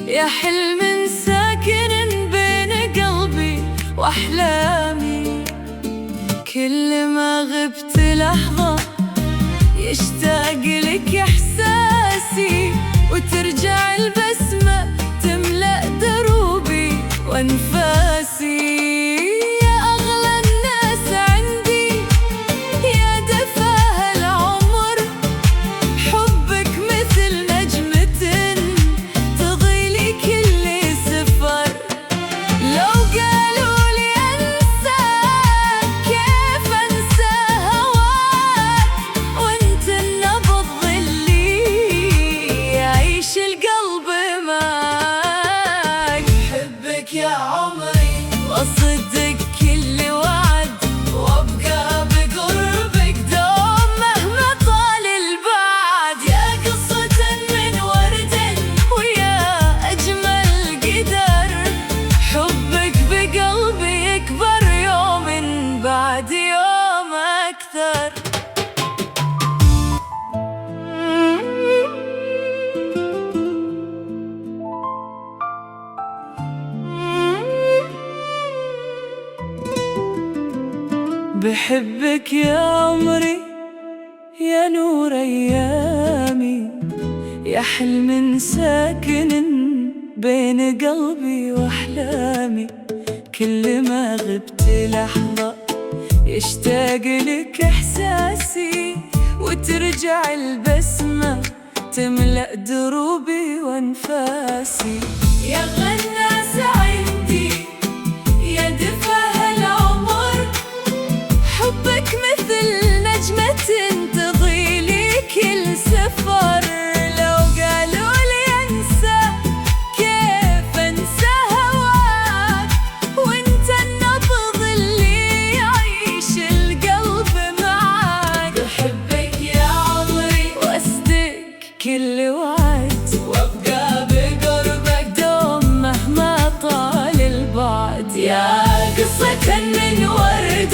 يا حلم ساكن بين قلبي وأحلامي، كل ما غبت لحظة يشتاق لك إحساسي، وترجع البسمة تملأ دروبي وأنفاسي. يا أغلى الناس عندي، يا دفا العمر، حبك مثل نجمة تضيلي كل سفر. لو قالوا لي أنساك كيف أنسى هواك، وأنت النبض اللي يعيش القلب معاك. بحبك يا عمري وأصدق كل وعد، وأبقى بقربك دوم مهما طال البعد. يا قصة من ورد ويا أجمل قدر، حبك بقلبي يكبر يوم بعد يوم أكثر. بحبك يا عمري يا نور أيامي، يا حلم ساكن بين قلبي وأحلامي، كل ما غبت لحظة يشتاق لك إحساسي، وترجع البسمة تملأ دروبي وأنفاسي. يا أغلى الناس عندي، يا دفا العمر، حبك مثل نجمة تضيلي كل سفر. لو قالوا لي أنسى كيف أنسى هواك، وأنت النبض اللي يعيش القلب معاك. بحبك يا عمري وأصدق كل وعد، وأبقى بقربك دوم مهما طال البعد. يا قصة من ورد